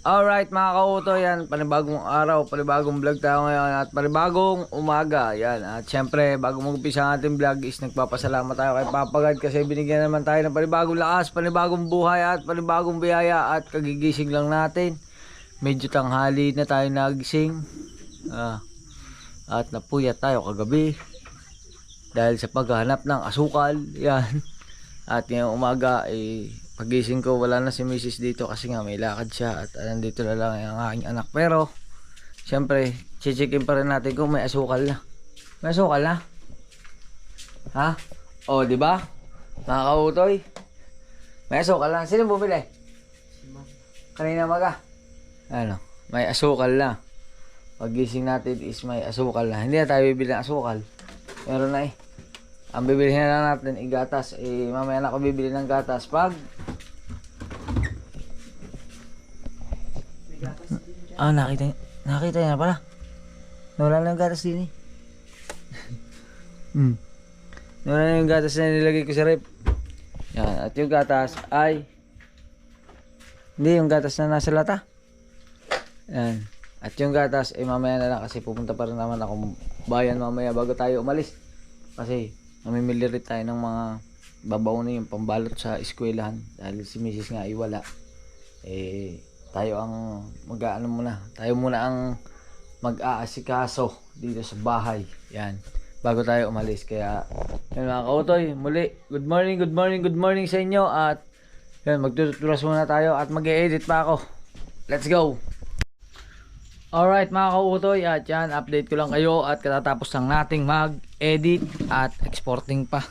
Alright mga kauto, yan, panibagong araw, panibagong vlog tayo ngayon at panibagong umaga, yan. At syempre, bago mag-umpisa ang ating vlog is nagpapasalamat tayo kay Papagad kasi binigyan naman tayo ng panibagong lakas, panibagong buhay at panibagong biyaya at kagigising lang natin. Medyo tanghali na tayo nagising at napuyat tayo kagabi dahil sa paghahanap ng asukal, yan. At ngayong umaga, pagising ko wala na si Mrs. dito kasi nga may lakad siya at nandito na lang ang aking anak. Pero syempre checkin pa rin natin kung may asukal na. May asukal na? Ha? O di ba? Mga kautoy, may asukal na. Sino bumili? Kanina maga. Ano? May asukal na. Pagising natin is may asukal na. Hindi na tayo bibili ng asukal. Meron na eh. Ang bibilihin na lang natin gatas. Mamaya na ako bibili ng gatas pag nakita niya pala. Nawala na yung gatas din eh. Nawala na yung gatas na nilagay ko sa rep. Yan. At yung gatas ay hindi yung gatas na nasa lata. Yan. At yung gatas ay mamaya na lang kasi pupunta pa rin naman ako bayan mamaya bago tayo umalis. Kasi namimili rin tayo ng mga babaw na yung pambalot sa eskwelahan dahil si Mrs. nga ay wala. Tayo ang mag-aano muna. Tayo muna ang mag-aasikaso dito sa bahay. Yan. Bago tayo umalis. Kaya yan mga kautoy, muli good morning sa inyo at yan, magtuturas muna tayo at mag-e-edit pa ako. Let's go! Alright mga kautoy, at yan, update ko lang kayo at katatapos lang nating mag-edit at exporting pa.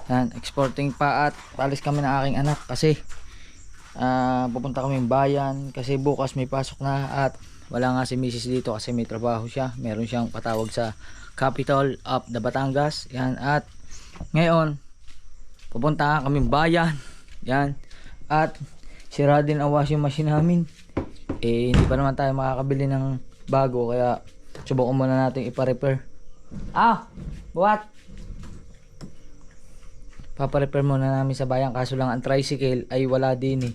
Yan, exporting pa at palis kami ng aking anak kasi pupunta kami bayan kasi bukas may pasok na at wala nga si Mrs. dito kasi may trabaho siya. Meron siyang patawag sa capital of the Batangas. Yan, at ngayon pupunta kami bayan. Yan, at sira din ang washing machine namin. Hindi pa naman tayo makakabili ng bago kaya subukan muna natin ipa-repair. Buhat! Papa-repair muna namin sa bayan kaso lang ang tricycle ay wala din eh.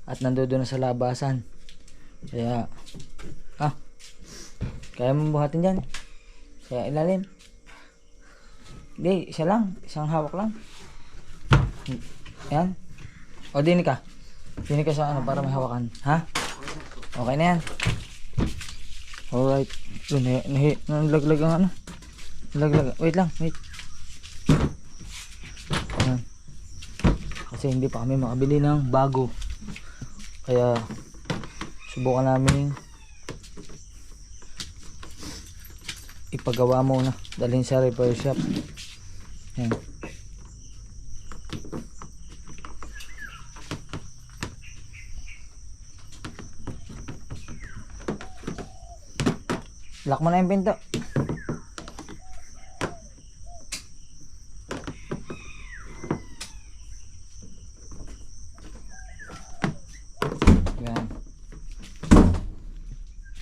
At nandoon na sa labasan. Kaya kaya mo buhatin dyan? Kaya ilalim? Hindi, isa lang. Isang hawak lang. Yan. O dini ka. Dini ka sa ano para may hawakan. Ha? Okay na yan. Alright. Nalaglag ang ano. Nalaglag. Wait lang. Wait. Ayan. Kasi hindi pa kami makabili ng bago. Kaya subukan namin ipagawa muna. Dalhin sa repair shop. Ayan. Lock mo na yung pinto. Yan.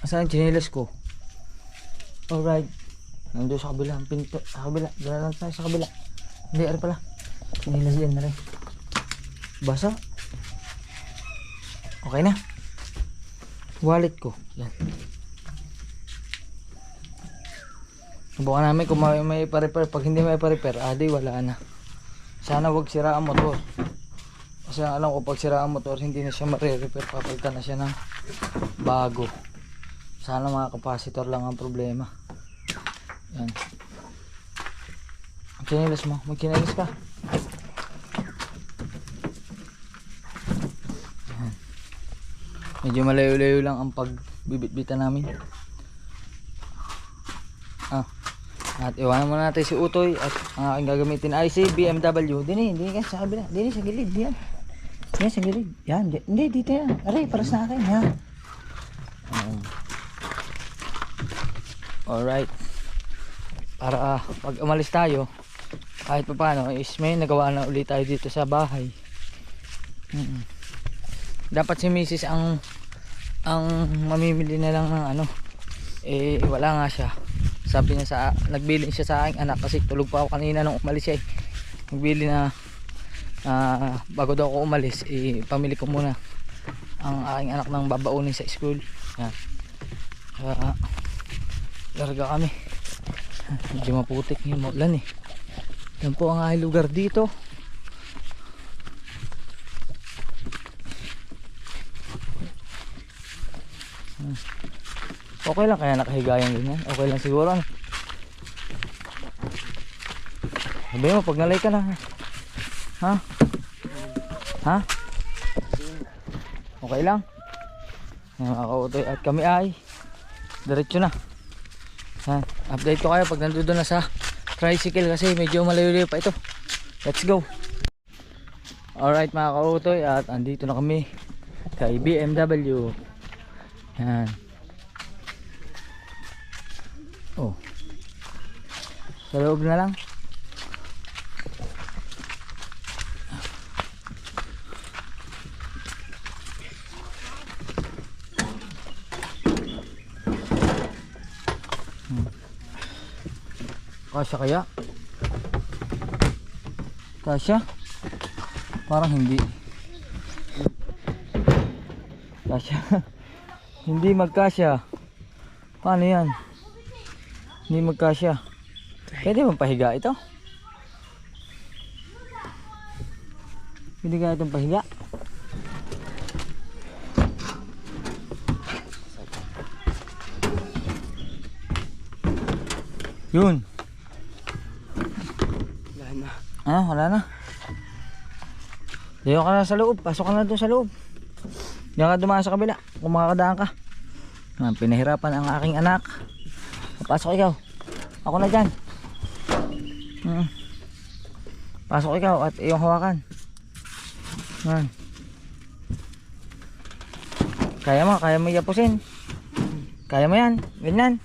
Asan ang chinelas ko? Alright. Nandun sa kabila ang pinto. Sa kabila. Dala lang tayo sa kabila. Hindi, ano pala. Chinelas din na rin. Basa. Okay na. Wallet ko. Yan. Subukan namin kung may pa-repair. Pag hindi may pa-repair, di wala na. Sana wag sira ang motor. Kasi alam ko pag sira ang motor, hindi na siya mare-repair. Papalitan na siya ng bago. Sana mga capacitor lang ang problema. Yan. Chinelas mo. Mag-chinelas ka. Yan. Medyo malayo-layo lang ang pagbibit-bitan namin. At iwanan muna natin si Utoy at ang aking gagamitin ay si BMW. Dini ka sa kabila. Dini sa gilid. Yan. Yan sa gilid. Yan. Hindi, dito yan. Aray, para sa akin. Yan. Alright. Para pag umalis tayo, kahit pa paano, is may nagawa na ulit tayo dito sa bahay. Dapat si Mrs. ang mamimili na lang ng ano. Wala nga siya. Sabi niya nagbili siya sa aking anak kasi tulog pa ako kanina nung umalis siya eh. Nagbili na bago daw ako umalis, pamili ko muna ang aking anak ng babaunin sa school. Yan. Kaya larga kami. Medyo maputik yung maulan eh. Yan po ang aking lugar dito. Okay lang kaya nakahiga yung ganyan. Okay lang siguro. Sabi mo pag nalay ka na. Ha? Ha? Okay lang. Yan mga kautoy. At kami ay diretso na. Yan. Update ko kayo pag nandoon na sa tricycle kasi medyo malayo-layo pa ito. Let's go. Alright mga kautoy. At andito na kami kay BMW. Yan. Oh. Sa loob na lang. Kasya kaya? Kasya? Parang hindi. Kasya. Hindi magkasya. Paano yan? Hindi magkasya. Pwede bang pahiga ito? Pwede kaya itong pahiga? Yun. Wala na. Ah, wala na. Diyan ka na sa loob. Pasok ka na doon sa loob. Diyan ka dumaan sa kabila. Kung makakadaan ka. Pinahirapan ang aking anak. Pasok ikaw. Ako na dyan. Pasok ikaw at iyong hawakan. Yan. Kaya mo yapusin. Kaya mo yan. Ganyan.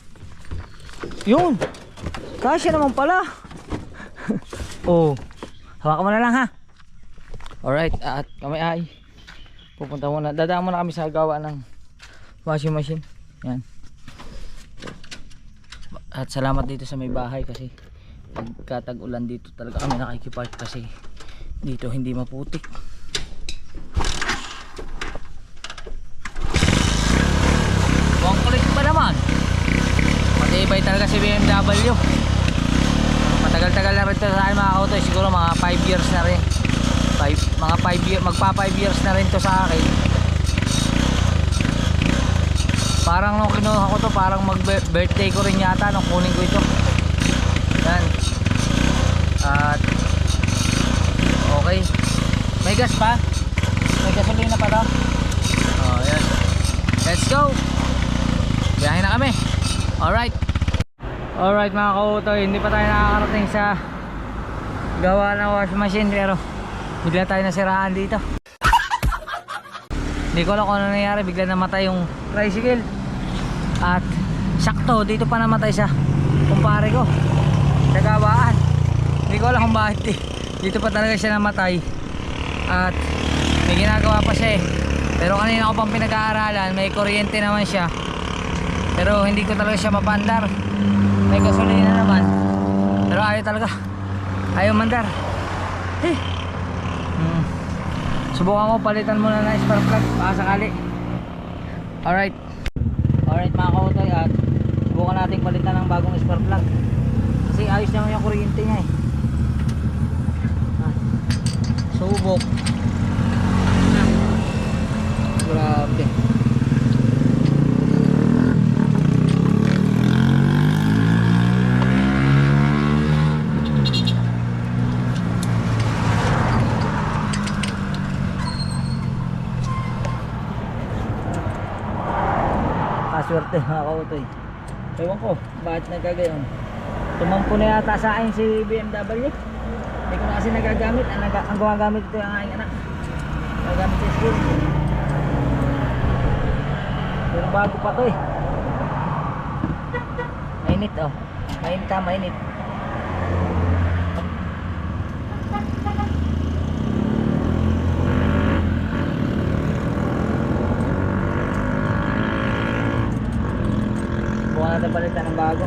Yun. Kasya naman pala. Oh. Hawakan mo na lang ha. Alright. At kami ay pupunta muna. Dadaan muna kami sa gawa ng washing machine. Yan. At salamat dito sa may bahay kasi pagka tag-ulan dito talaga kami nakikipark kasi dito hindi maputik. Buong kulit pa naman. Matibay talaga si BMW. Matagal-tagal na rin ito sa akin mga auto. Siguro mga 5 years na rin. Mga 5 years, magpa 5 years na rin to sa akin. Parang nung kinuha ko to, parang mag-birthday ko rin yata nung kunin ko ito. Yan. At okay. May gas pa? May gasolina pa daw? Oh, yan. Let's go. Biyahe na kami. Alright. Alright mga kautoy, hindi pa tayo nakakarating sa gawa ng washing machine pero bigla tayo nasiraan dito. Hindi ko alam kung ano nangyari, bigla namatay yung tricycle. At sakto dito pa namatay sa kumpare ko sa gawaan. Hindi ko alam kung bakit dito pa talaga siya namatay. At may ginagawa pa siya eh. Pero kanina ko pang pinag-aaralan, may kuryente naman siya. Pero hindi ko talaga siya mapandar. May gasolina naman. Pero ayaw talaga. Ayaw mandar. Subukan ko palitan muna na spark plug baka sakali. Alright. Alright mga kautoy, at subukan natin palitan ng bagong spark plug. Kasi ayos naman yung kuryente niya eh. Subok. Grabe. Swerte mga kautoy. Ewan ko bakit nagkagayon. Tumampo na yata sa akin si BMW. Hindi ko na kasi nagagamit. Ang gumagamit ito yung aking anak. Nagagamit sa school. Pero bago pa to eh. Mainit oh. Mainit ha, mainit. Bukan natin palitan ng bago.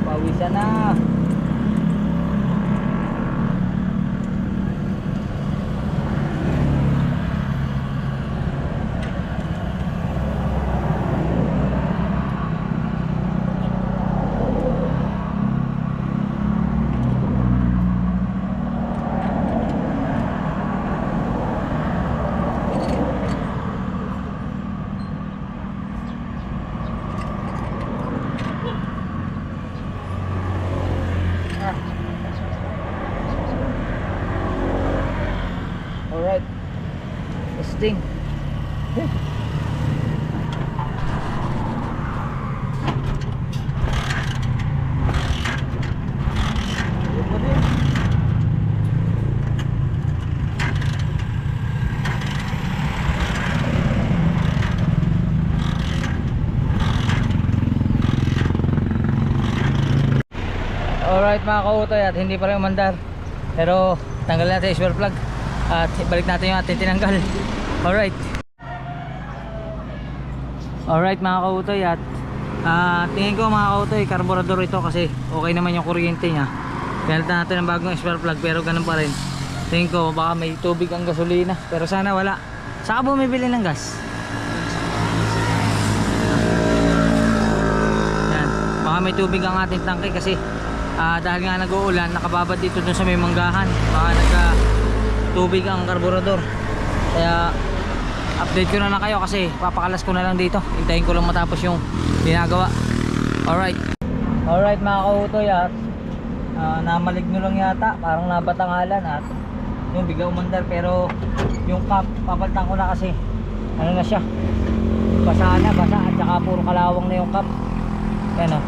Pawisan na. Alright mga kautoy, at hindi pa rin umandar, pero tanggal natin yung spare plug at balik natin yung ating tinanggal. Alright mga kautoy, at tingin ko mga kautoy, carburetor ito kasi okay naman yung kuryente nya. Pinalitan natin ng bagong spare plug pero ganun pa rin. Tingin ko baka may tubig ang gasolina, pero sana wala. Saka bumibili ng gas. Yan, baka may tubig ang ating tangke kasi dahil nga nag-uulan, nakababad dito dun sa may manggahan, baka nagka-tubig ang karburador. Kaya update ko na lang kayo kasi papakalas ko na lang dito. Hintayin ko lang matapos yung ginagawa. Alright mga kautoy, at namaligno lang yata, parang nabatangalan at yung bigla umandar, pero yung cap papalitan ko na kasi ano na siya, basa at saka puro kalawang na yung cap. Yan o,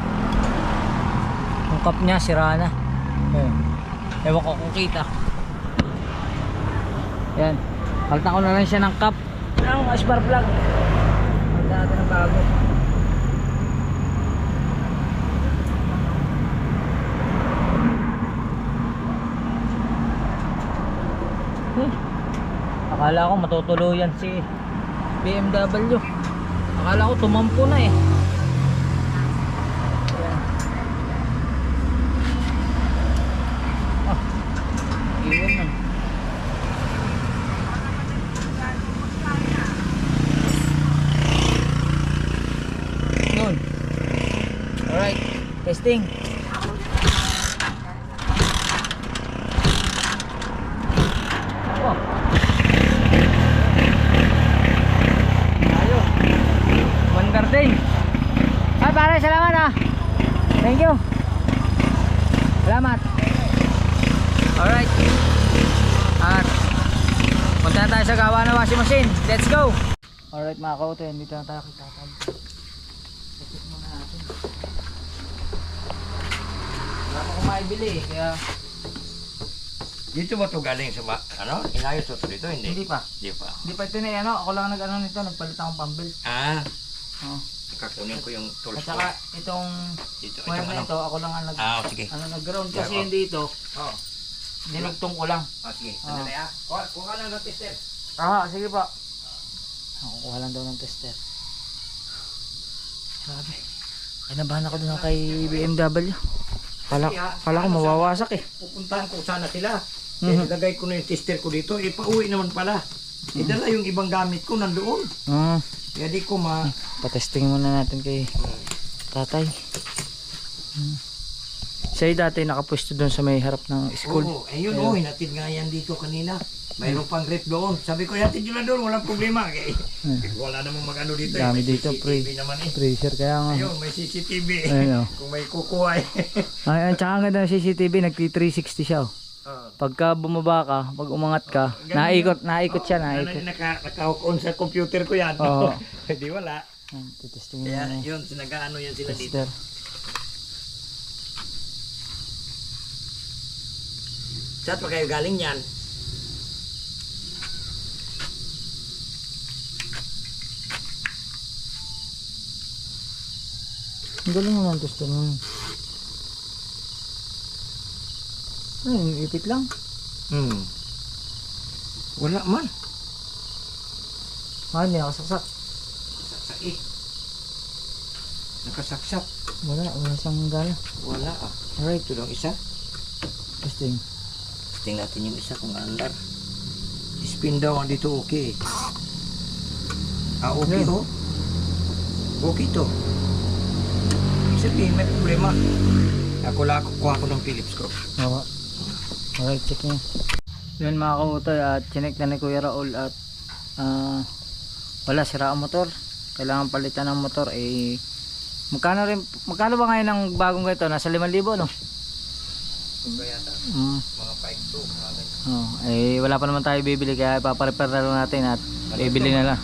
yung cap nya sira na. Ewan ko kung kita. Yan, palitan ko na lang siya ng cap ng spark plug. Palitan natin ng bago. Akala ko matutuluyan si BMW. Akala ko tumampo na eh. Iwan na. Yun. Alright, testing. Garden. Ay pare, salamat ah. Thank you. Salamat. Alright. At punta na tayo sa gawa ng washing machine. Let's go. Alright mga kautoy, dito na tayo kitatag. Check muna natin. Wala pa akong maibili eh, kaya dito ba ito galing sa ano? Inayos ito dito? hindi pa. Hindi pa. Hindi pa ito na ano, ako lang nag-ano nito, nagpalit akong pambelt. Nakakunin ko yung tools At ko. saka itong Dito, wire itong na ito, ako lang ang sige. nag-ground kasi Yeah, yun dito, Oo. dinugtong ko lang. Sige. Sandali kuha lang ng tester. Sige pa. Kukuha lang daw ng tester. Sabi, kinabahan ako doon kay BMW. Kala ko mawawasak eh. Pupuntahan ko sana sila. Ilagay ko na yung tester ko dito. Pauwi naman pala. Idala yung ibang gamit ko nandoon. Kaya di ko Patesting muna natin kay tatay. Siya dati nakapwesto doon sa may harap ng school. Oo, ayun hinatid nga yan dito kanina. Mayroon pang rep doon. Sabi ko, hatid nyo na doon, walang problema. Wala namang mag-ano dito. Dami may dito, CCTV naman eh. Pressure kaya nga. Ayun, may CCTV. Ayun, Kung may kukuha eh. Ay, tsaka ang ganda ng CCTV, nagti-360 siya. Pagka bumaba ka, pag umangat ka, naikot siya, naikot. Naka-hook on sa computer ko yan. Oo. Hindi wala. Titesting mo Kaya na yun, nag-ano yan sila dito. tester. Saan pa kayo galing yan? Ang galing naman tester mo. Ay, ipit lang. Wala man. Hindi nakasaksak. Saksak eh. Nakasaksak. Wala siyang gana. Wala Alright, Ito lang isa. testing. Tingnan natin yung isa kung andar. Spin daw dito okay. Okay Yeah. oh. Okay to. Ibig sabihin may problema. Kuha ko ng Phillips screw. Oo. Alright, check nyo. Yun mga kautoy, at chinek na ni Kuya Raul at wala, sira ang motor. Kailangan palitan ng motor. Magkano ba ngayon ang bagong ganito? Nasa 5,000 no? Kung kaya yata, mga 5 to, mga ganyan. Wala pa naman tayo bibili, kaya ipaparepair na lang natin at bibili na lang.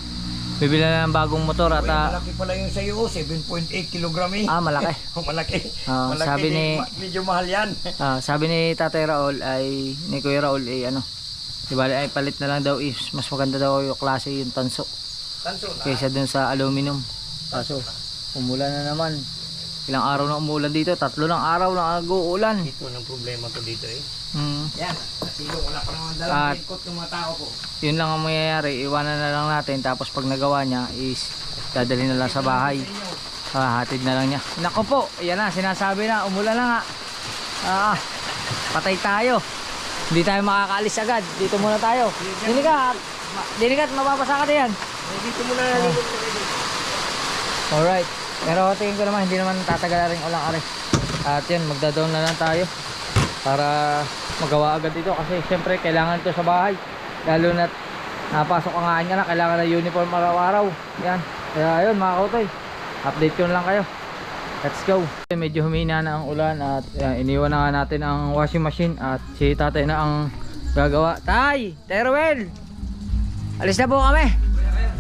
bibili na ng bagong motor at Malaki pala yung sa'yo, 7.8 kilogram eh. malaki. Malaki. Ah, Malaki sabi ni- medyo mahal yan. Sabi ni Tatay Raul ay ni Kuya Raul ay ano, di bali ay palit na lang daw is mas maganda daw yung klase yung tanso Tanso na. kaysa dun sa aluminum. Kaso umulan na naman. Ilang araw na umulan dito, 3 lang araw na nag-uulan. Ito ang problema ko dito eh. Yan, kasi wala pa naman dalang At- raincoat ng mga tao ko. Yun lang ang mangyayari, iwanan na lang natin tapos pag nagawa niya is dadalhin na lang sa bahay. Hatid na lang niya. Nako po, ayan na, sinasabi na, umulan na nga. Patay tayo. Hindi tayo makakaalis agad. Dito muna tayo. Dinigat, mababasa ka diyan. Dito muna naligot ko dito. Alright. Pero tingin ko naman, hindi naman tatagal rin ulang ari. At yun, magda-down na lang tayo para magawa agad ito kasi siyempre kailangan ito sa bahay. Lalo na napasok ang nga na, kailangan na uniform araw-araw. Yan. Kaya yun mga kautoy, update ko na lang kayo. Let's go. Medyo humina na ang ulan at iniwan na nga natin ang washing machine at si tatay na ang gagawa. Tay! Terwell! Alis na po kami.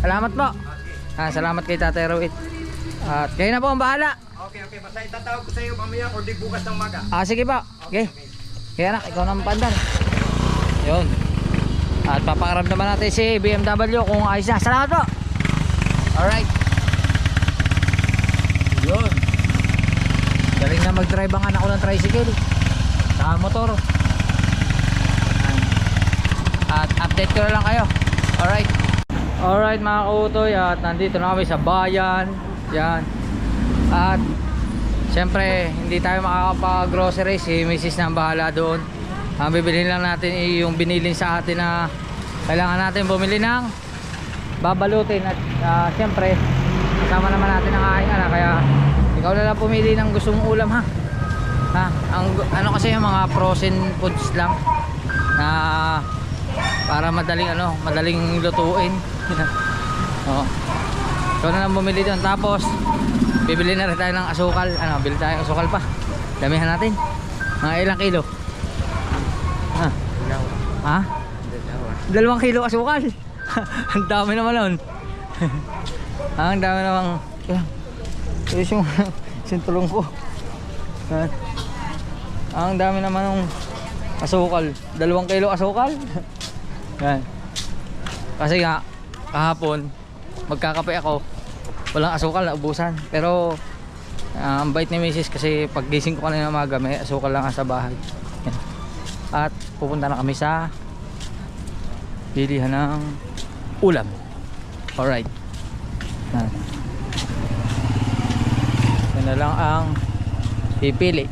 Salamat po. Salamat kay Tatay Roel. At kayo na po ang bahala. Okay, basta itatawag ko sa iyo mamaya o di bukas ng maga. Sige po. Okay. Kaya anak, ikaw na ang pandan. Yun. At papakaram naman natin si BMW kung ayos na. Salamat po. Alright. Yun. Galing na mag-drive ang anak ko ng tricycle. Sa motor. At update ko na lang kayo. Alright. Alright mga kautoy, at nandito na kami sa bayan. Yan. At siyempre hindi tayo makakapag-grocery, si Mrs. na ang bahala doon. Ang bibilhin lang natin yung binilin sa atin na kailangan natin bumili ng babalutin. At siyempre kasama naman natin ang aking anak, kaya ikaw na lang pumili ng gusto mong ulam ha. Ano kasi yung mga frozen foods lang na para madaling lutuin. Ikaw na lang bumili doon. Tapos bibili na rin tayo ng asukal. Bili tayo ng asukal pa. Damihan natin. Mga ilang kilo? 2 kilo asukal. Ang dami naman nun. Ang dami naman. Ito yung tulong ko. Ang dami naman ng asukal. 2 kilo asukal. Yan. Kasi nga kahapon magkakape ako, walang asukal, naubusan. Pero ang bait ni Mrs. kasi pag gising ko kanina umaga may asukal lang sa bahay. Yan. At pupunta na kami sa bilihan ng ulam. Alright. Yan na lang ang pipili.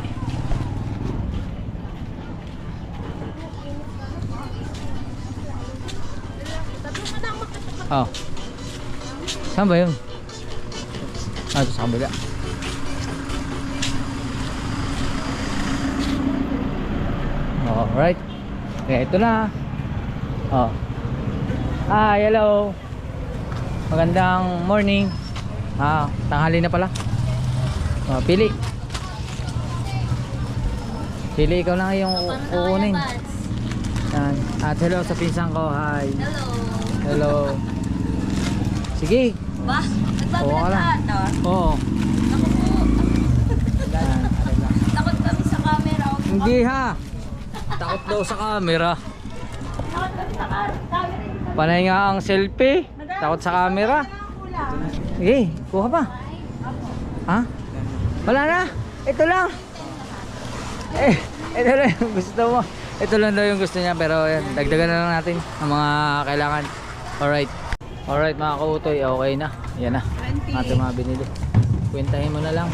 Saan ba yun? Ito sa kabila. Alright. Okay, ito na. Hi, hello. Magandang morning. Tanghali na pala. Pili. Pili, ikaw na yung uunin. At hello sa pinsan ko. Hi. Hello. Sige. Ba? Nagbabalat ka ata? Oo. Ako po. Takot kami sa camera. Hindi ha. Takot daw sa camera. Takot kami sa camera. Panay nga ang selfie. Takot sa camera. Sige, kuha pa. Wala na. Ito lang. Ito lang yung gusto mo. Ito lang daw yung gusto niya, pero yan, dagdagan na lang natin ang mga kailangan. Alright. Alright mga kautoy, okay na. Yan na. Ating mga binili. Kwentahin mo na lang.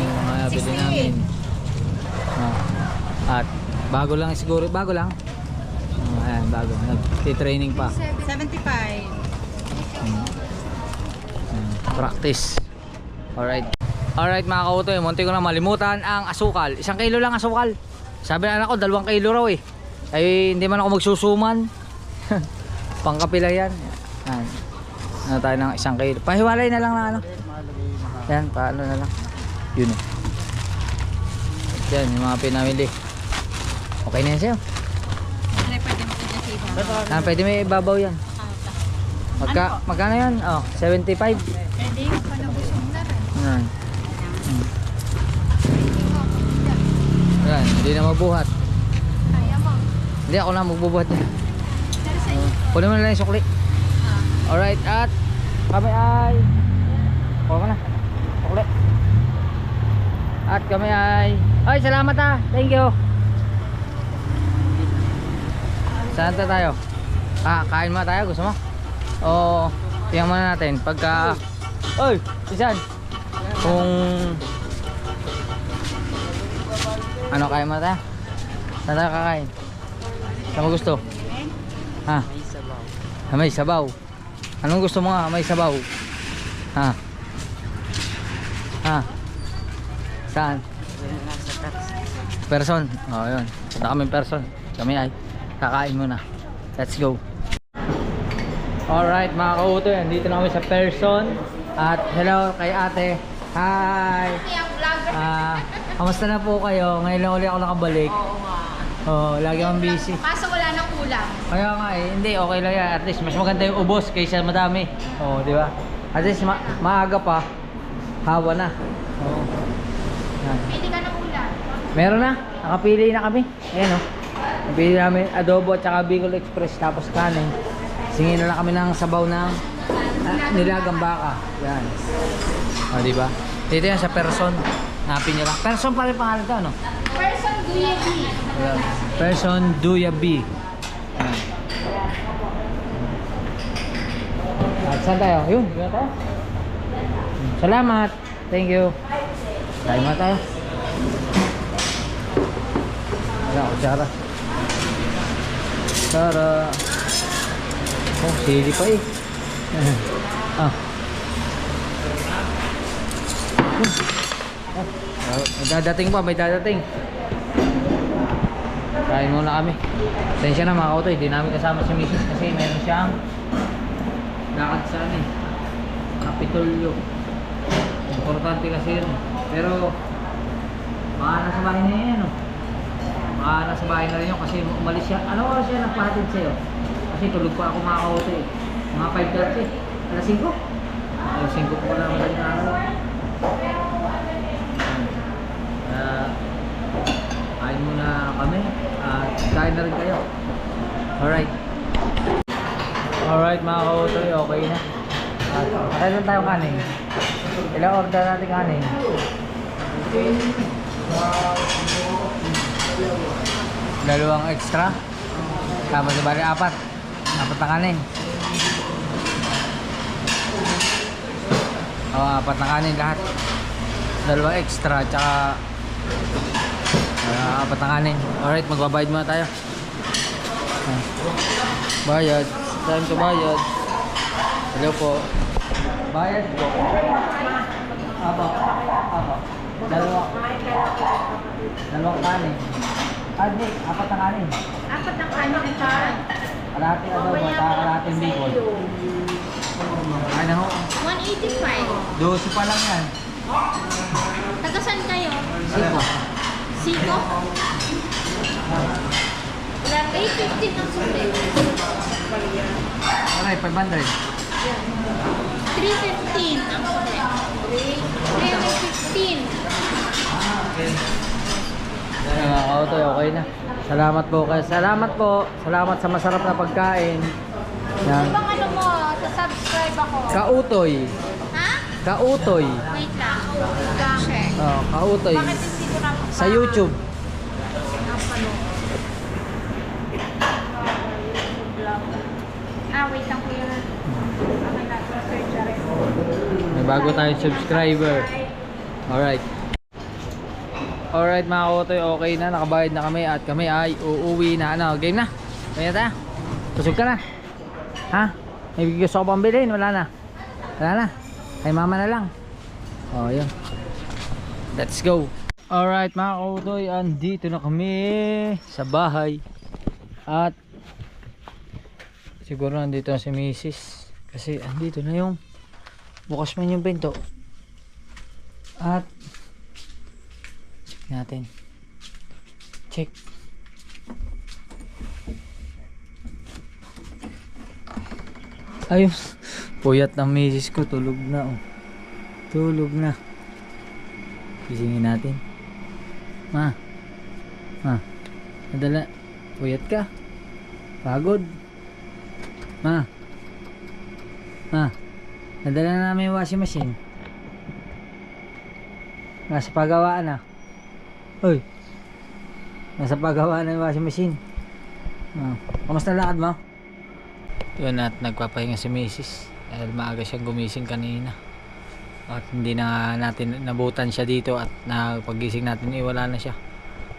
Yung mga bili namin. At bago lang siguro, bago lang. Ayan, bago. Nag-training pa. 75. Practice. Alright. Alright mga kautoy, munti ko na malimutan ang asukal. 1 kilo lang asukal. Sabi na anak ko 2 kilo raw eh. Ay hindi man ako magsusuman. Pangkape lang yan. Ano tayo ng 1 kilo. Pahiwalay na lang na ano. Yan, paano na lang. Yun eh. Yan, yung mga pinamili. Okay na yan sa'yo. Pwede mo kanya sa iba. Pwede may ibabaw yan. Magkano yan? Oh, 75. Hindi ko pa nabusog na rin. Yan. Yan, hindi na mabuhat. Kaya mo. Hindi, ako na magbubuhat niya. Kunin mo na lang yung sukli. Alright, at kami ay kuha ka na, sukli. At kami ay salamat ha, thank you. Saan tayo? Kain muna tayo, gusto mo? O tingnan muna natin pagka isan kung ano kain muna tayo. Saan tayo kakain? Saan mo gusto? Ha? May sabaw. Anong gusto mo nga? May sabaw. Ha? Saan? Person. Oh, yun. Punta kami person. Kami ay kakain muna. Let's go. Alright mga kautoy, andito na kami sa person. At hello kay ate. Hi! Kamusta na po kayo? Ngayon lang ulit ako nakabalik. Oo nga. Oh, lagi akong busy. Kaso wala nang kulang. Kaya nga hindi, okay lang yan. At least mas maganda yung ubos kaysa madami. Oh, di ba? At least maaga pa. Hawa na. Oh. Yan. Pili ka ng ulam. Meron na. Nakapili na kami. Ayan oh. Napili namin adobo at saka Bicol Express tapos kanin. Singin na lang kami ng sabaw ng nilagang baka. Yan. Oh, di ba? Dito yan sa person. Hanapin nyo lang. Person pa rin pangalan to, no? Person Guyabi. Person Duya B. Yan. At saan tayo? Yun tayo. Salamat. Thank you. Tayo nga tayo. Wala ako, Chara. Chara. Oh, sili pa eh. May dadating pa, may dadating. Kain muna kami. Tensya na mga kautoy, hindi namin kasama si Mrs. kasi meron siyang lakad sa amin. Kapitolyo. Importante kasi yun. Pero baka nasa bahay na yan, no? Baka nasa bahay na rin yun kasi umalis siya. Ano oras siya nagpahatid sa'yo? Kasi tulog pa ako mga kautoy. Mga 5:30. Alas 5? Alas 5 po na naman na ako. Kain muna kami at kain na rin kayo. Alright. Alright mga kautoy, okay na. At lang tayo kanin. Ilang order natin kanin? Dalawang extra. Tapos bali apat na kanin. Apat na kanin lahat. Dalawang extra tsaka apat na kanin. Alright, magbabayad muna tayo. Bayad. Time to bayad. Hello po. Bayad po. Apo. Dalawang kanin. Hindi, apat na kanin. Apat ng kanin ka. Kalahati adobo at kalahating bicol. Ano ho? 185. 12 pa lang yan. Tagasan kayo? Siko. Siko? 850 ng sukli. Alright, 500. 315 ang sukli. 315. Okay. Mga kautoy, okay na. Salamat po kayo. Salamat po. Salamat sa masarap na pagkain. Yan. Ibang ano mo, sa-subscribe ako. Kautoy. Ha? Kautoy. Wait lang. Bakit? Oh, kautoy. Bakit hindi ko na Sa YouTube. Wait lang kuya. Okay na, search na rin. May bago tayong subscriber. Alright. Alright mga kautoy, okay na. Nakabayad na kami at kami ay uuwi na. Ano, game na? Kaya tayo? Kusog ka na? Ha? May gusto ko pang bilhin? Wala na? Wala na? Kay mama na lang. Oh, yun. Let's go. Alright mga kautoy, andito na kami sa bahay. At siguro nandito na si Mrs. Kasi andito na yung bukas man yung pinto. At check natin. Check. Ayun. Puyat ng misis ko. Tulog na oh. Tulog na. Gisingin natin. Ma. Nadala. Puyat ka. Pagod. Ma. Nadala na namin yung washing machine. Nasa pagawaan na. Uy. Nasa pagawaan na yung washing machine. Kamusta lakad mo? Yun, at nagpapahinga si Mrs. Dahil maaga siyang gumising kanina. At hindi na natin nabutan siya dito. At paggising natin wala na siya.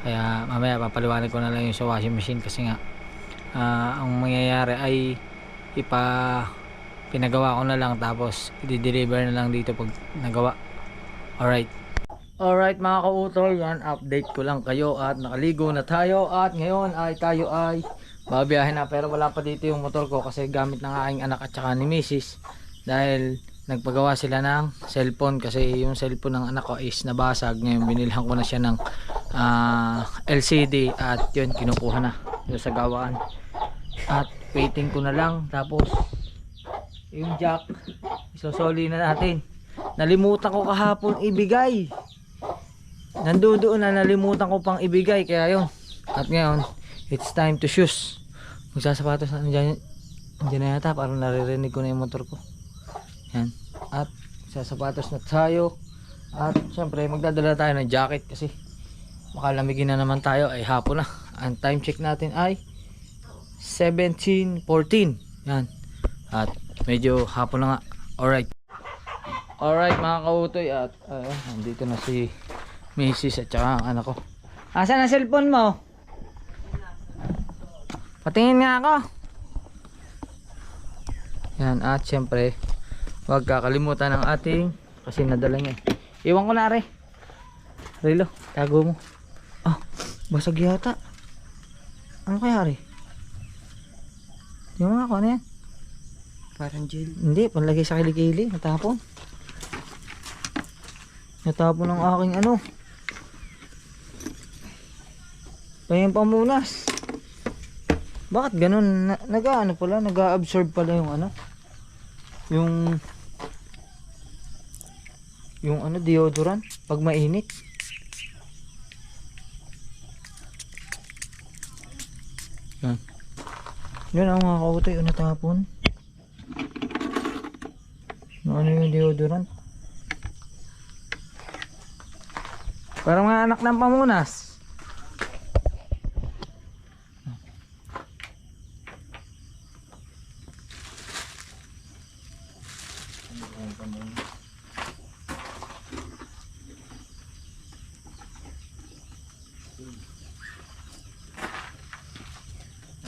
Kaya mamaya papaliwanag ko na lang yung sa washing machine. Kasi nga ang mangyayari ay pinagawa ko na lang. Tapos i-deliver na lang dito pag nagawa. Alright mga kautol, yan, update ko lang kayo at nakaligo na tayo at ngayon ay tayo ay babiyahin na, pero wala pa dito yung motor ko kasi gamit ng aking anak at saka ni Mrs. Dahil nagpagawa sila ng cellphone kasi yung cellphone ng anak ko is nabasag. Ngayon binilhan ko na siya ng LCD at yun kinukuha na yun sa gawaan at waiting ko na lang. Tapos yung jack isosoli na natin. Nalimutan ko kahapon ibigay. Nandoon na, nalimutan ko pang ibigay kaya yun. At ngayon it's time to shoes. Magsasapatos na dyan na yata, parang naririnig ko na yung motor ko. Yan. At sasapatos na tayo. At syempre magdadala tayo ng jacket kasi makalamigin na naman tayo, ay hapon na. Ang time check natin ay 17:14. Yan. At medyo hapon na nga. Alright mga kautoy, at nandito na si Mrs. at saka ang anak ko. Asan ang cellphone mo? Patingin nga ako. Yan, at syempre huwag kakalimutan ng ating, kasi nadala niya. Iwan ko na re. Rilo, tago mo. Basag yata. Ano kaya re? Tingnan mo ako, ano yan? Parang gel. Hindi, panlagay sa kilikili. Natapon ng aking ano. Payan pamunas. Bakit ganun? Nag-ano pala, nag-absorb pala yung ano, yung ano, deodorant pag mainit. Yan ang mga kautoy, natapon. Ano yung deodorant? Parang mga anak ng pamunas.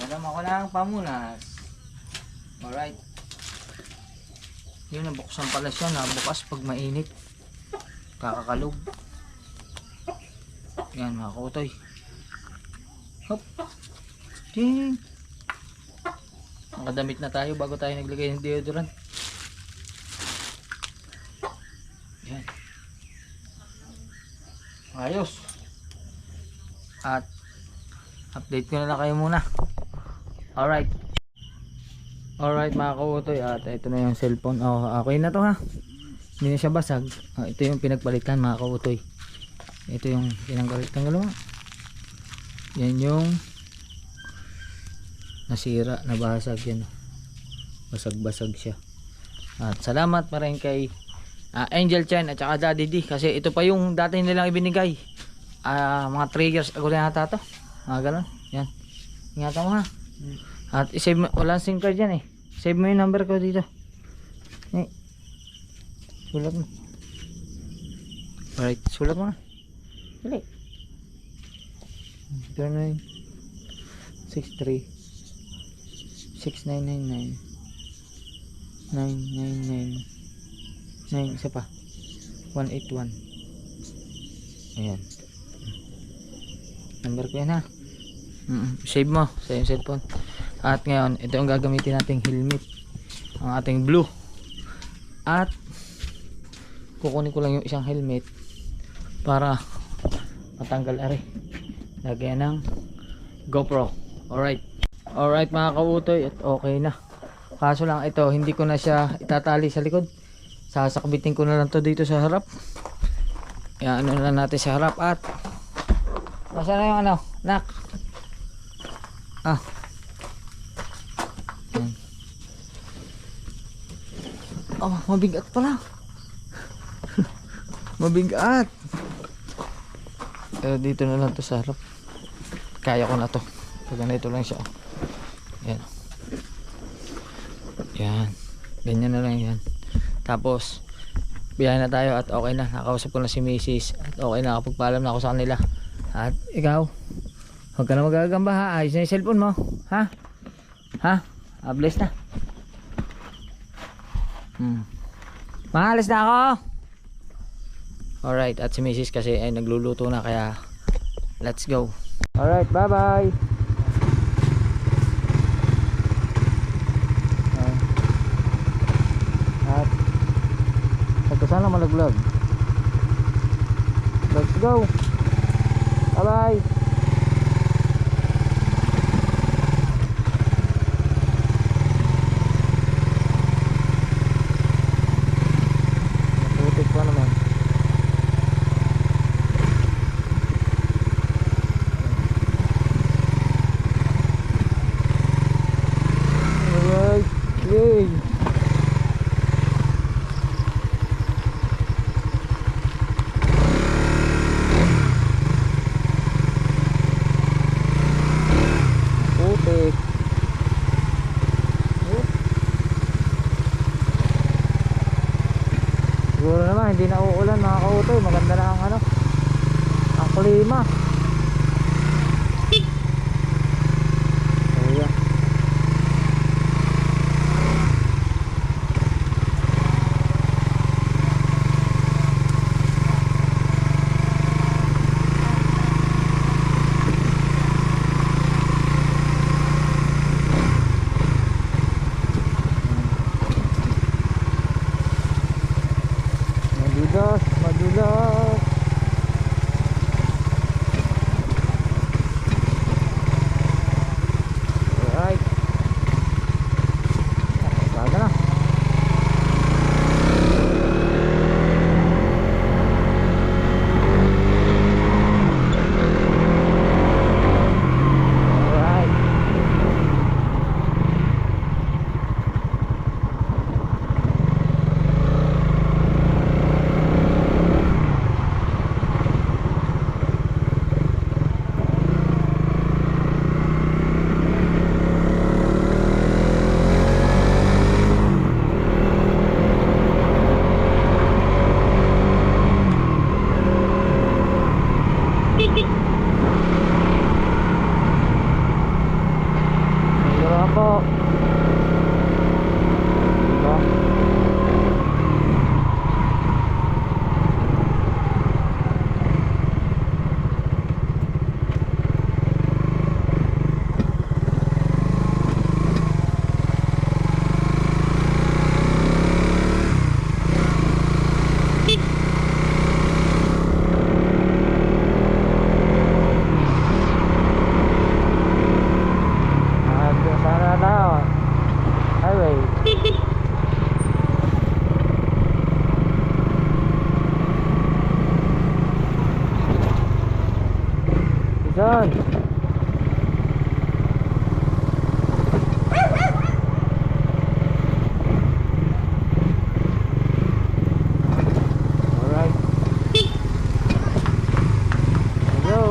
Alam ako lang pamunas. Alright. Yun, nabuksan pala siya. Nabukas pag mainit. Kakakalog. Yan mga kautoy. Hop. Ding. Nakadamit na tayo bago tayo naglagay ng deodorant. Yan. Ayos. At update ko na lang kayo muna. Alright mga kautoy, at ito na yung cellphone. Okay na to ha. Hindi na siya basag. Ito yung pinagpalitan mga kautoy. Ito yung tinanggal mo. Yan yung nasira, nabasag yan. Basag-basag siya. At salamat pa rin kay Angel Chen at saka Daddy D, kasi ito pa yung dati nilang ibinigay. Mga 3 years ago na yata to. Ganun. Yan. Ingatan mo ha. At isave mo, walang SIM card yan eh. Save mo yung number ko dito. Sulat mo. Alright, sulat mo na. Dali. 09 63 6999 999 9, isa pa 181. Ayan, number ko yan ha. Save mo sa yung cellphone. At ngayon, ito yung gagamitin nating helmet, ang ating blue. At kukunin ko lang yung isang helmet para matanggal are lagyan ng GoPro. Alright mga kautoy, at okay na. Kaso lang ito, hindi ko na siya itatali sa likod. Sasakbitin ko na lang to dito sa harap. Yan, ano na natin sa harap at nasaan na yung ano, nak? Ah. Yan. Oh, mabigat pala. Mabigat. Pero dito na lang to sa harap. Kaya ko na to. Pag ganito lang siya. Yan. Yan. Ganyan na lang yan. Tapos biyahe na tayo at okay na. Nakausap ko na si Mrs. At okay na. Nakapagpaalam na ako sa kanila. At ikaw, huwag ka na magagamba ha. Ayos na yung cellphone mo. Ha? Ha? Bless na. Maalis na ako. Alright. At si Mrs. kasi ay nagluluto na. Kaya let's go. Alright. Bye bye. Sana malaglag. Let's go. Bye bye. Naputik pa naman. Alright. Yay. Siguro naman hindi na uulan mga kautoy. Maganda na ang ano, ang klima. Ayan. Madulas. Alright. Baga na. Alright. Done. Alright. Hello.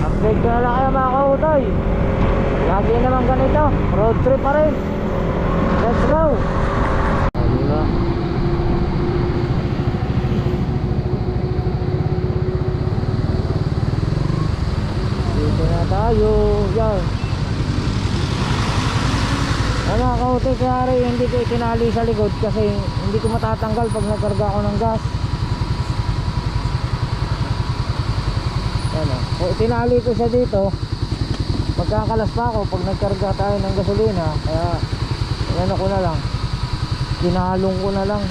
Update ko na lang kayo mga kautoy. Lagi naman ganito, road trip pa rin. Let's go. Diba? Dito na tayo. Yan. Ano mga kautoy, kaya rin hindi ko itinali sa likod kasi hindi ko matatanggal pag nagkarga ako ng gas. Ano, kung tinali ko siya dito, magkakalas pa ako pag nagkarga tayo ng gasolina. Kaya ano ko na lang, Kinalong ko na lang.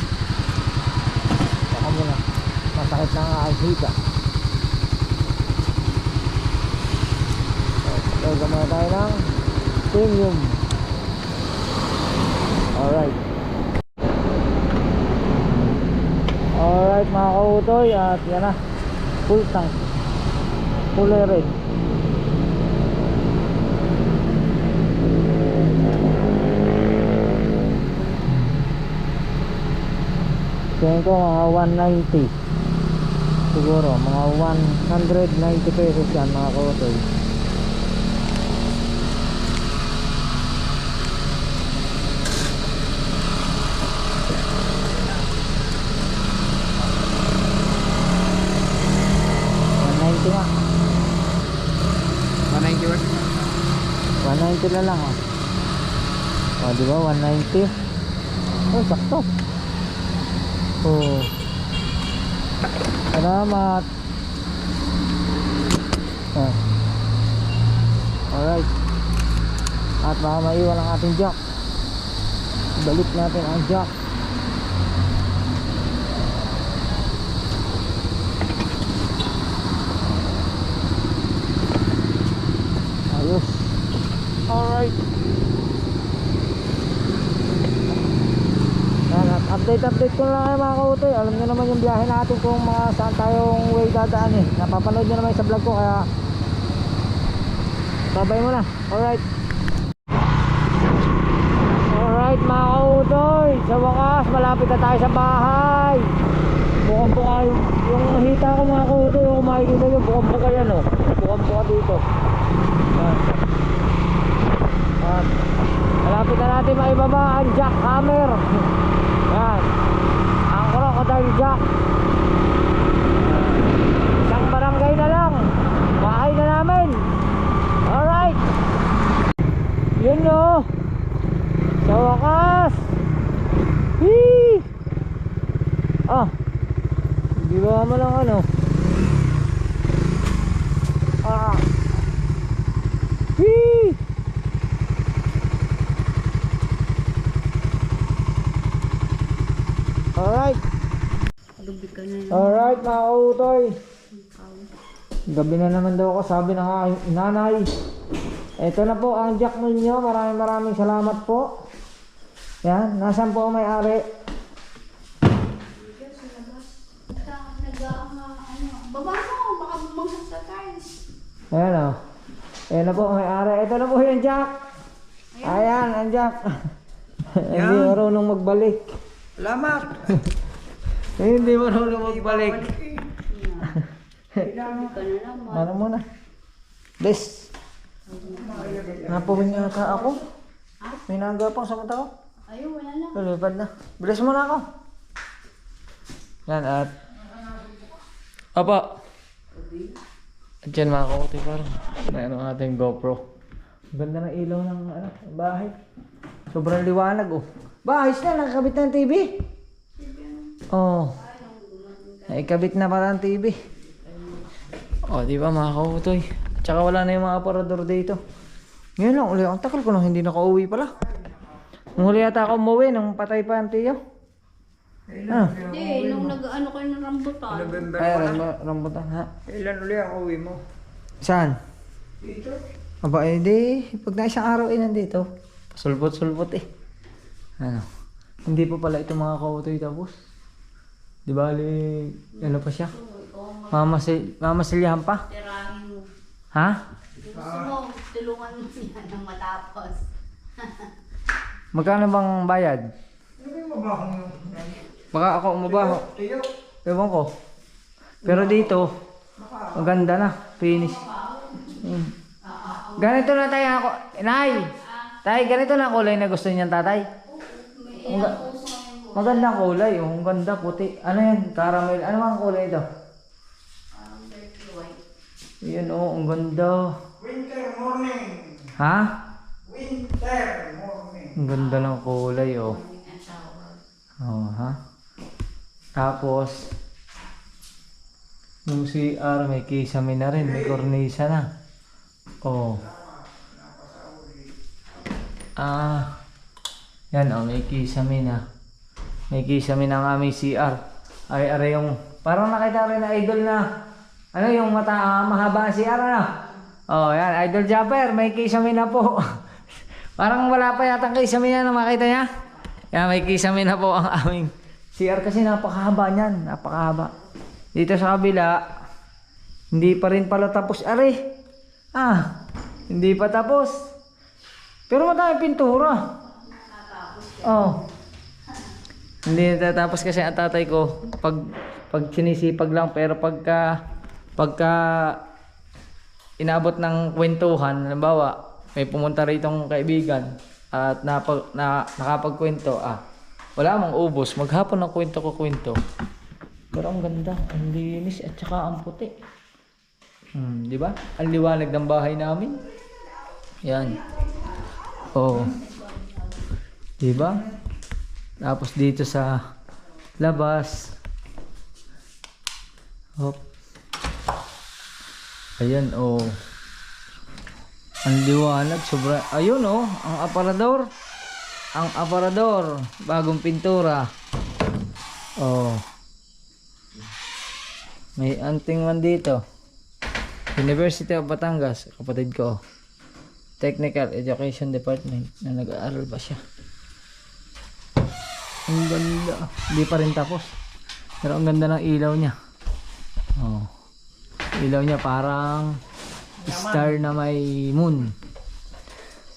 Baka muna. Masakit na nga ang hika. So, gamawa tayo ng premium. Alright. Alright mga kautoy, at yan na. Full tank. Full red. Tingin ko mga 190. Siguro mga 190 pesos yan mga kautoy. Nga. 190 worth? 190 na lang, oh. Oh, di ba? 190. Oh, sakto. Oh. Salamat. Oh. Alright. At baka maiwan ang ating jack. Balik natin ang jack. Ayos. Alright. Update ko lang kayo mga kautoy. Alam nyo naman yung biyahe natin kung mga saan tayong way dadaan eh. Napapanood nyo naman sa vlog ko, kaya sabay mo na. Alright. Alright mga kautoy, sa wakas malapit na tayo sa bahay. Bukang-buka yung hita ko mga kautoy. Yung makikita nyo, bukang-buka yan oh. Bukang-buka dito. At malapit na natin maibaba ang jackhammer. Yan, ang crocodile jack. Isang barangay na lang, bahay na namin. Alright. Yun o, sa wakas. Hii. Ah, di ba mo lang ano. Ah. Hii. Alright. Alright mga kautoy. Gabi na naman daw ako, sabi ng aking inanay. Ito na po ang jack ninyo. Maraming salamat po. Yan, nasaan po ang may-ari? Baba mo, baka bumagsak sa tiles. Ayan o. Ayan na po ang may-ari. Ito na po yung jack. Ayan, ang jack. Hindi marunong magbalik. Salamat! Hindi marunong magbalik. Ano muna? Des. Napawin nga ka ako. May nagapang sa mata ko. Ayun, wala na. Lulipad na. Bilis mo na ako. Yan at apa. At yan mga kautoy, parang may ano ating GoPro. Ganda ng ilaw ng bahay. Sobrang liwanag oh. Ayos na, nakakabit na ang TV. Oh. Naikabit na pala ang TV. Oh, di ba mga kautoy? At saka wala na yung mga aparador dito. Ngayon lang uli, ang tagal ko nang hindi nakauwi pala. Nung huli yata ako umuwi, nung patay pa ang tiyo. Hindi, nung nag-ano kayo ng rambutan. Ay, rambutan ha. Ilan uli ang uwi mo? Saan? Dito? Aba, eh di, pag na isang araw nandito, sulpot-sulpot eh. Ano? Hindi pa pala ito mga kautoy tapos. Di bali, ano pa siya? Mamasilyahan pa? Tirahin mo. Ha? Gusto mo, tulungan mo yan nang matapos. Magkano bang bayad? Ano yung mabahong yung... Baka ako umabaho. Tiyo? Ewan ko. Pero dito, maganda na. Finish. Ganito na tayo ako. Nay! Tay, ganito na kulay na gusto niyan tatay. Magandang kulay. Oh, ang ganda, puti. Ano yan? Caramel. Ano ang kulay ito? Yan oh, ang ganda. Winter morning! Ha? Winter morning! Ang ganda ng kulay oh. Oh, ha? Tapos yung CR may kisame na rin, may kornisa na. Oh. Ah. Yan oh, may kisame na. May kisame ng aming CR. Ay, aray yung, parang nakita rin na idol na, ano yung mahaba ang CR, ano? Oh, yan, Idol Japper, may kisame na po. Parang wala pa yatang kisame na makita niya. Yan, may kisame na po ang aming CR kasi napakahaba niyan, napakahaba. Dito sa kabila, hindi pa rin pala tapos, aray. Hindi pa tapos. Pero madami pintura. Oh. Hindi natatapos kasi ang tatay ko pag sinisipag lang, pero pagka inabot ng kwentuhan, halimbawa may pumunta ritong kaibigan at nakapagkwento, wala mang ubos, maghapon ng kwento. Pero ang ganda, ang linis at saka ang puti. Di ba? Ang liwanag ng bahay namin. Yan. Oh. Di ba? Tapos dito sa labas. Hop. Ayan, oh. Ang liwanag, sobra. Ayun, oh, ang aparador. Ang aparador, bagong pintura. Oh. May anting man dito. University of Batangas, kapatid ko. Technical Education Department na nag-aaral ba siya? Ang ganda. Hindi pa rin tapos. Pero ang ganda ng ilaw niya. Oh. Ilaw niya parang star na may moon.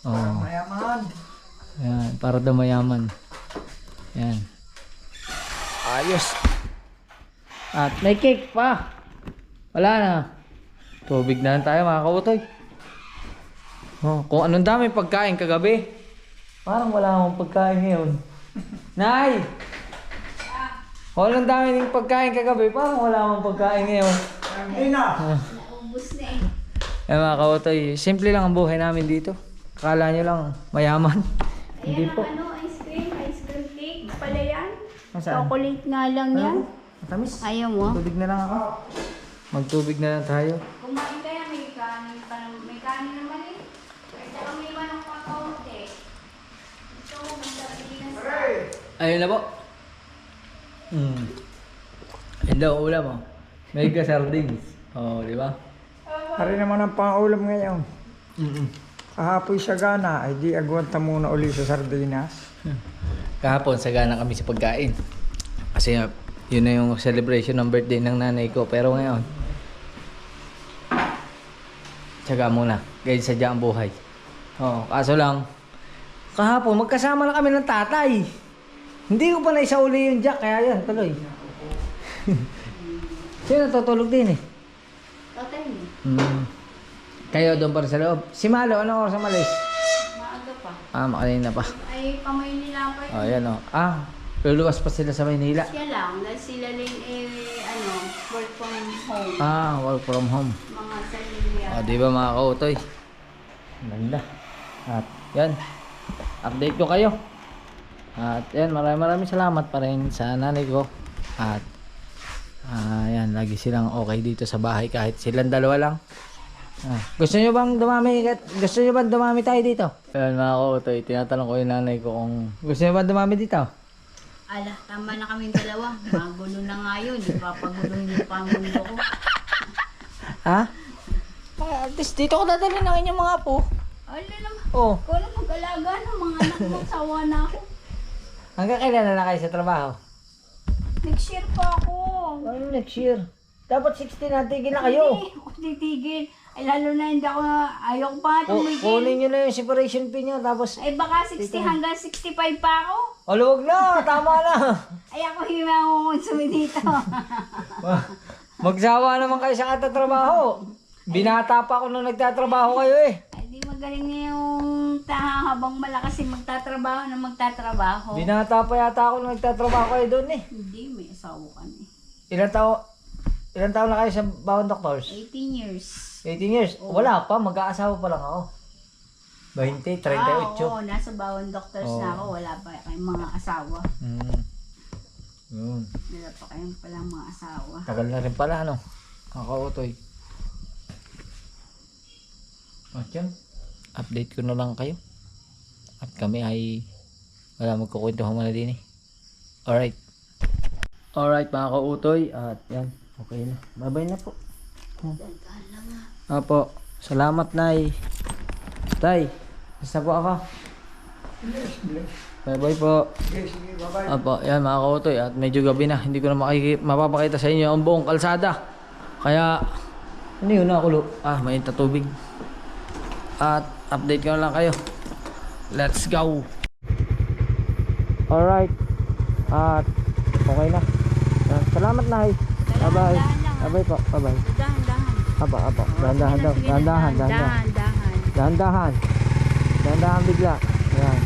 Oh. Mayaman. Ayan, para daw mayaman. Ayan. Ayos. At may cake pa. Wala na. Tubig na lang tayo mga kautoy. Oh, kung anong dami pagkain kagabi. Parang wala akong pagkain ngayon. Nay! Kung anong dami ng pagkain kagabi, parang wala akong pagkain ngayon. Naubos na eh. Mga kautoy, simple lang ang buhay namin dito. Akala nyo lang mayaman. Hindi Ayan po. ang ice cream cake pala yan. Saan? Chocolate nga lang yan. Matamis. Ayaw mo? Tubig na lang ako. Magtubig na lang tayo. Kumain kaya may kanin pa, may kanin naman eh. At saka may manok pa kaunti. Ito, magsabihin na Ayun na po. Hello, ulam mo. Mega sardines. Oh, di ba? Hari naman ang pang-ulam ngayon. Kahapoy sa gana, ay di agwanta muna uli sa sardinas. Kahapon, sagana kami sa pagkain. Kasi yun na yung celebration ng birthday ng nanay ko. Pero ngayon, tsaga muna. Gaya sadya ang buhay. Oh, kaso lang, kahapon, magkasama na kami ng tatay. Hindi ko pa naisauli yung jack, kaya yan, tuloy. Sino natutulog din eh? Tatay mo. Kayo doon pa rin sa loob. Si Malo, anong oras ang malis? Maaga pa. Makanina pa. Ay, pamay nila pa yun. Oh, yan o. Luluwas pa sila sa Maynila. Siya lang, dahil sila rin work from home. Work from home. Mga sarili. Di ba mga kautoy? Ganda. At yan. Update ko kayo. At yan, maraming salamat pa rin sa nanay ko. At yan, lagi silang okay dito sa bahay kahit silang dalawa lang. Gusto nyo bang dumami tayo dito? Yan mga kautoy, tinatanong ko yung nanay ko kung gusto nyo bang dumami dito? Ala, tama na kami dalawa. Magulo na nga yun. Ipapagulo yung pangulo ko. At least dito ko dadalhin ang inyong mga apo. Ala naman. Oh. Ikaw na mag-alaga ng mga anak mo. Sawa na ako. Hanggang kailan na kayo sa trabaho? Nag-share pa ako. Ano next year? Dapat 16 na, tigil na kayo. Hindi ako titigil. Ay lalo na hindi ako, ayaw ko pa nga tumigil. Kunin nyo na yung separation fee nyo, tapos... Ay baka 60 hanggang 65 pa ako. Luwag na, tama na. Ay ako yung mangungonsumi dito. Magsawa naman kayo sa katatrabaho. Binata pa ako nung nagtatrabaho kayo eh. Ay di magaling na yung habang malakas yung magtatrabaho. Binata pa yata ako nung nagtatrabaho kayo doon eh. Hindi, may asawa ka na eh. Ilan taon na kayo sa Bawang Doctors? 18 years. 18 years? Wala pa, mag-aasawa pa lang ako. 20, 38. Oo, nasa Bawang Doctors na ako. Wala pa kayong mga asawa. Yun. Wala pa kayong palang mga asawa. Tagal na rin pala, ano? Kakautoy. At yun, update ko na lang kayo. At kami ay wala magkukwentuhan muna din eh. Alright. Alright mga kautoy. At yan. Okay na. Bye-bye na po. Apo. Salamat, Nay. Tay. Basta po ako. Bye-bye po. Apo. Yan mga kautoy. At medyo gabi na. Hindi ko na mapapakita sa inyo ang buong kalsada. Kaya ano yun nakulo? Mainit na tubig. At update ko na lang kayo. Let's go. Alright. At okay na. Salamat, Nay. Bye-bye. Bye-bye po. Bye-bye. Dahan-dahan. Apa. Dahan-dahan daw. Dahan-dahan. Dahan-dahan. Dahan-dahan bigla. Yan.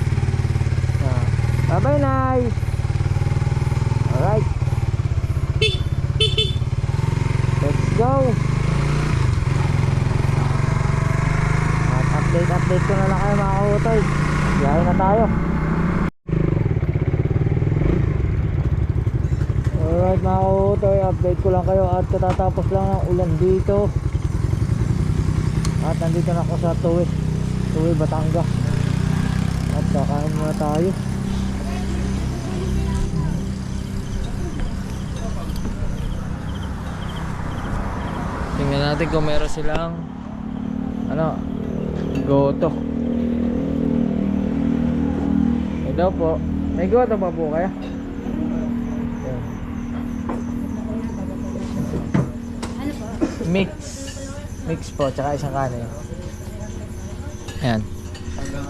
Bye-bye, Nay. Alright. Let's go. At update ko na lang kayo mga kautoy. Biyahe na tayo. Alright mga kautoy, update ko lang kayo at katatapos lang ng ulan dito. At nandito na ako sa Tuwi, Batangas. At kakain muna tayo. Tingnan natin kung meron silang goto. Daw po. May goto pa po kaya? Ayan. Ano po? Mix po, tsaka isang kanin. Ayan.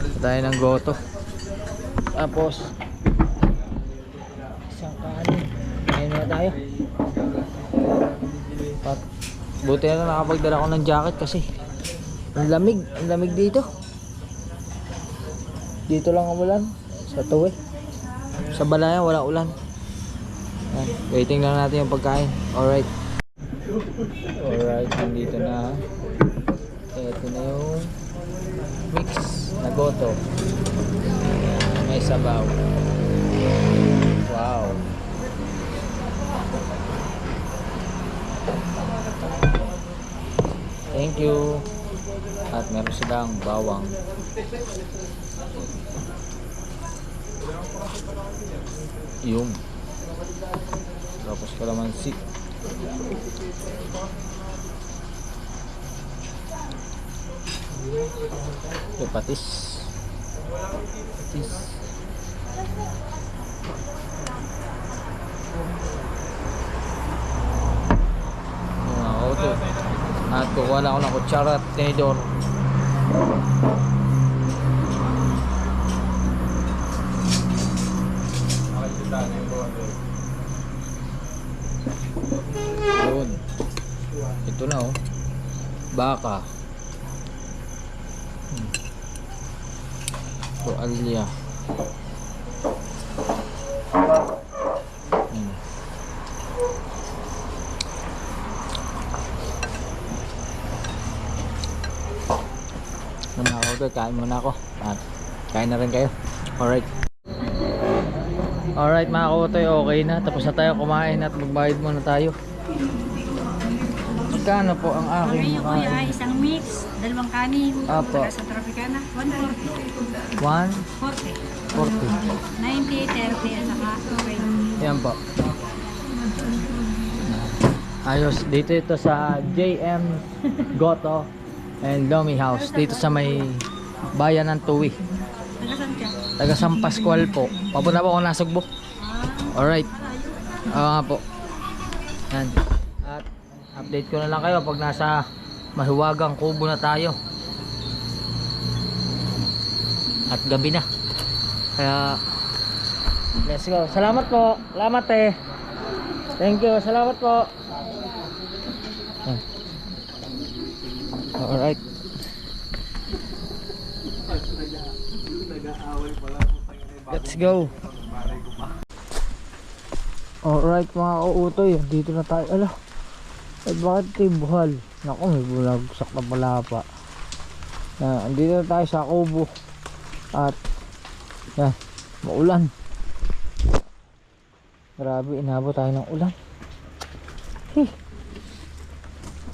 Ito tayo ng goto. Tapos isang kanin. Kain na tayo. Buti na nakapagdala ko ng jacket kasi ang lamig dito. Dito lang ang ulan. Sa Tuwi. Sa Balayan wala ulan. Ayan. Waiting lang natin yung pagkain. Alright, nandito na. Ito na yung mix na goto. May sabaw. Wow. Thank you. At meron silang bawang. Yung tapos kalamansi. Ito patis. At kukuha na ako ng kutsara at tinidor. Yun. Ito na oh. Baka. Tualya. Muna ako doon, kain muna ako. At kain na rin kayo. Alright mga kautoy, okay na. Tapos na tayo kumain at magbayad muna tayo. Magkano po ang aking Kami kuya, isang mix, dalawang kanin. Apo. Sa Tropicana, 140. 140. 90, 30, at saka 20. Yan po. Ayos. Dito ito sa JM Goto and Lomi House. Dito sa may bayan ng Tuwi. Tagasan ka? Taga San Pascual po. Papunta po ako Nasugbo. Alright. Oo nga po. Yan. At update ko na lang kayo pag nasa mahiwagang kubo na tayo. At gabi na. Kaya let's go. Salamat po. Salamat eh. Thank you. Salamat po. Yan. Alright. Let's go. Alright mga kautoy, dito na tayo. Ala, bakit kayo buhal? Naku, may bulagsak na palapa. Andito na tayo sa kubo. At yan, maulan. Grabe, inabot tayo ng ulan.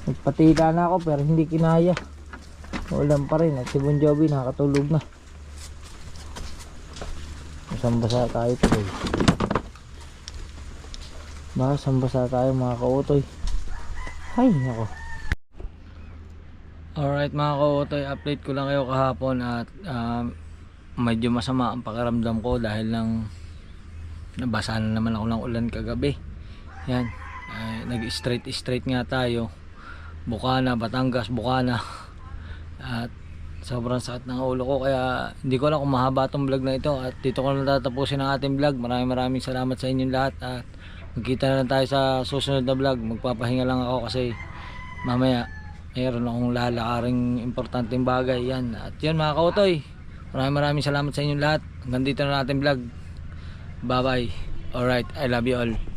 Nagpatila na ako pero hindi kinaya. Maulan pa rin. At si Bon Jovi nakatulog na. Basa tayo today. Baka sambasa tayo mga kautoy. Ay, nako. Alright mga kautoy, update ko lang kayo kahapon at medyo masama ang pakiramdam ko dahil lang nabasa na naman ako ng ulan kagabi. Yan, nag-straight nga tayo. Bukana, Batangas, Bukana. At sobrang sakit ng ulo ko kaya hindi ko alam kung mahaba itong vlog na ito. At dito ko na tatapusin ang ating vlog. Maraming salamat sa inyong lahat. At magkita na lang tayo sa susunod na vlog. Magpapahinga lang ako kasi mamaya mayroon akong lalakaring importanteng bagay. Yan. At yun mga kautoy, maraming salamat sa inyong lahat. Hanggang dito na natin vlog. Bye bye. Alright, I love you all.